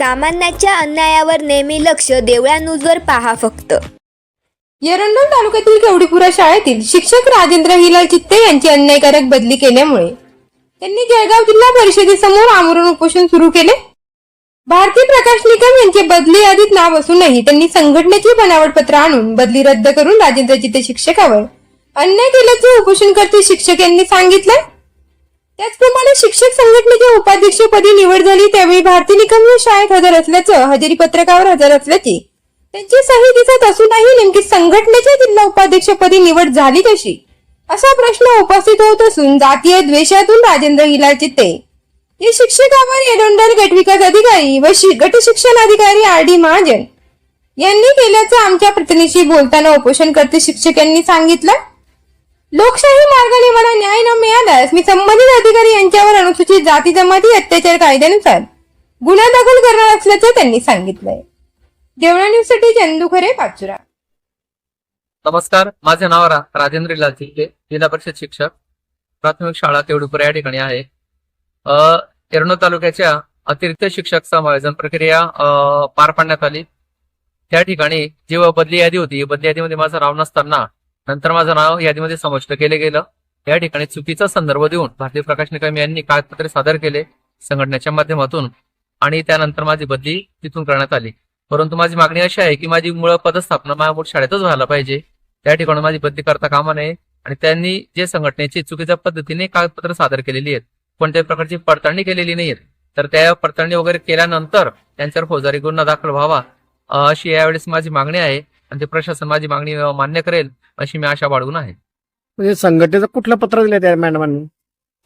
सामान्याच्या अन्यायावर नेहमी लक्ष देवळा न्यूजवर पहा फक्त. एरंडोल तालुक्यातील केवडीपुरा शाळेतील शिक्षक राजेंद्र हिलाल चित्ते यांची अन्यायकारक बदली केल्यामुळे त्यांनी जळगाव जिल्हा परिषदेसमोर आमरण उपोषण सुरू केले. भारती प्रकाश निकम यांचे बदली यादीत नाव असूनही त्यांनी संघटनेची बनावट पत्र आणून बदली रद्द करून राजेंद्र चित्ते शिक्षकावर अन्याय केल्याचे उपोषणकर्ते शिक्षक यांनी सांगितले. त्याचप्रमाणे शिक्षक संघटनेच्या उपाध्यक्षपदी निवड झाली त्यावेळी भारती निकम हे शाळेत हजर असल्याचं हजेरी पत्रकावर हजर असल्याची त्यांची सही दिसत असूनही नेमकी संघटनेच्या जिल्हा उपाध्यक्षपदी निवड झाली कशी असा प्रश्न उपस्थित होत असून जातीय द्वेषातून राजेंद्र हिलाल चित्ते हे शिक्षकावर एरंडोल गटविकास अधिकारी व गट शिक्षण अधिकारी RD महाजन यांनी केल्याचं आमच्या प्रतिनिधीशी बोलताना उपोषणकर्ते शिक्षक यांनी सांगितलं. लोकशाही मार्गाने मला न्याय न मिळाल्यास मी संबंधित अधिकारी यांच्यावर अनुसूचित जाती जमाती अत्याचार कायद्यानुसार गुन्हा दाखल करणार असल्याचं त्यांनी सांगितलंय. देवळा न्यूज साठी चंदू खरे, पाचुरा. नमस्कार, माझे नाव राजेंद्र हिलाल चित्ते, जिल्हा परिषद शिक्षक, प्राथमिक शाळा केवडीपुरा या ठिकाणी आहे. एरंडोल तालुक्याच्या अतिरिक्त शिक्षक समायोजन प्रक्रिया पार पाडण्यात आली. त्या ठिकाणी जी बदली यादी होती, बदली यादीमध्ये माझं नाव नसताना नंतर माझं नाव यादीमध्ये समाविष्ट केले गेलं. या ठिकाणी चुकीचा संदर्भ देऊन भारती प्रकाश निकम यांनी कागदपत्रे सादर केले संघटनेच्या माध्यमातून आणि त्यानंतर माझी बदली तिथून करण्यात आली. परंतु माझी मागणी अशी आहे की माझी मूळ पदस्थापना माझ्या मूळ शाळेतच व्हायला पाहिजे. त्या ठिकाणी माझी बदली करता कामा नये आणि त्यांनी जे संघटनेची चुकीच्या पद्धतीने कागदपत्र सादर केलेली आहेत, कोणत्याही प्रकारची पडताळणी केलेली नाहीये, तर त्या पडताळणी वगैरे केल्यानंतर त्यांच्यावर फौजदारी गुन्हा दाखल व्हावा अशी यावेळेस माझी मागणी आहे आणि ते प्रशासन माझी मागणी मान्य करेल अशी मी आशा बाळगून आहे. म्हणजे संघटनेचं कुठलं पत्र दिलं त्या मॅडमांनी?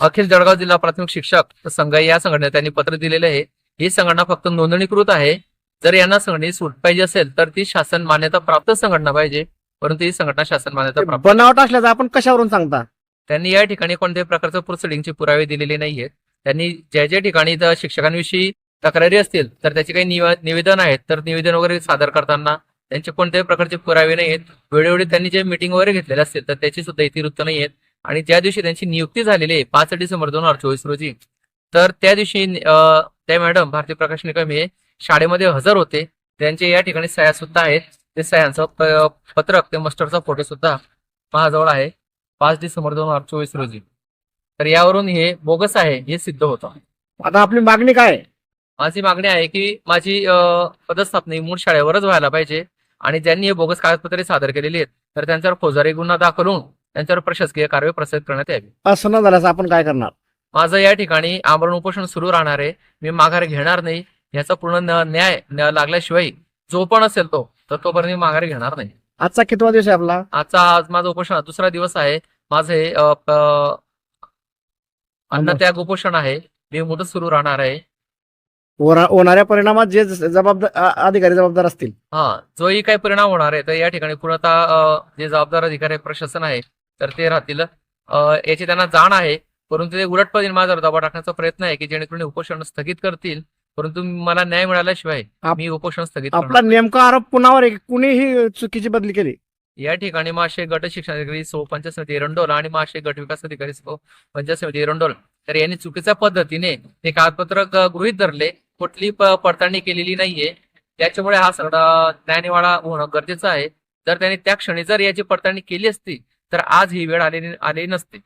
अखिल जळगाव जिल्हा प्राथमिक शिक्षक संघ या संघटनेत त्यांनी पत्र दिलेले आहे. ही संघटना फक्त नोंदणीकृत आहे. जर यांना संघटनेची सूट पाहिजे असेल तर ती शासन मान्यता प्राप्त संघटना पाहिजे, परंतु ही संघटना शासन मान्यता प्राप्त बनावट असल्याचं आपण कशावरून सांगता? त्यांनी या ठिकाणी कोणत्याही प्रकारचं प्रोसिडिंगचे पुरावे दिलेले नाहीयेत. त्यांनी ज्या ठिकाणी शिक्षकांविषयी तक्रारी असतील तर त्याचे काही निवेदन आहेत, तर निवेदन वगैरे सादर करताना त्यांचे कोणत्याही प्रकारचे पुरावे नाही आहेत. वेळोवेळी त्यांनी जे मीटिंग वगैरे घेतलेले असतील तर त्याची सुद्धा इतिवृत्त नाही आहेत. आणि ज्या दिवशी त्यांची नियुक्ती झालेली आहे 5 डिसेंबर 2024 रोजी, तर त्या दिवशी त्या मॅडम भारती प्रकाश निकम हे शाळेमध्ये हजर होते. त्यांचे या ठिकाणी सह्या सुद्धा आहेत. ते सह्यांचं पत्रक, ते मास्टरचा फोटो सुद्धा माझ्याजवळ आहे 5 डिसेंबर 2024 रोजी. तर यावरून हे बोगस आहे हे सिद्ध होतं. आता आपली मागणी काय आहे? माझी मागणी आहे की माझी पदस्थापना मूळ शाळेवरच व्हायला पाहिजे आणि ज्यांनी हे बोगस कागदपत्रे सादर केलेली आहेत तर त्यांच्यावर फौजदारी गुन्हा दाखल होऊन त्यांच्यावर प्रशासकीय कारवाई प्रसारित करण्यात यावी. असं न झाल्यास आपण काय करणार? माझं या ठिकाणी आमरण उपोषण सुरू राहणार आहे. मी माघार घेणार नाही. याचा पूर्ण न्याय लागल्याशिवाय जो पण असेल तोपर्यंत मी माघार घेणार नाही. आजचा कितवा दिवस आहे आपला? आज माझा उपोषण दुसरा दिवस आहे. माझे अन्नत्याग उपोषण आहे. मी मुदत सुरू राहणार आहे. होणाऱ्या परिणामात जे अधिकारी जबाबदार असतील, जोही काही परिणाम होणार आहे तर या ठिकाणी पूर्णतः जे जबाबदार अधिकारी प्रशासन आहे तर ते राहतील. याची त्यांना जाण आहे, परंतु ते उलट पद्धतीने माझ्यावर दबाव टाकण्याचा प्रयत्न आहे की जेणेकरून उपोषण स्थगित करतील, परंतु मला न्याय मिळाल्याशिवाय मी उपोषण स्थगित करणार. आपला नेमका आरोप कुणावर आहे? कुणीही चुकीची बदली केली? या ठिकाणी महाशय गट शिक्षण अधिकारी सो पंचायत समिती एरंडोल आणि महाशय गट विकास अधिकारी सो पंचायत समिती एरंडोल, तर यांनी चुकीच्या पद्धतीने ते कागदपत्र गृहीत धरले, कुठली पडताळणी केलेली नाहीये. त्याच्यामुळे हा सगळा न्यायनिवाडा होणं गरजेचं आहे. जर त्यांनी त्या क्षणी जर याची पडताळणी केली असती तर आज ही वेळ आलेली नसती.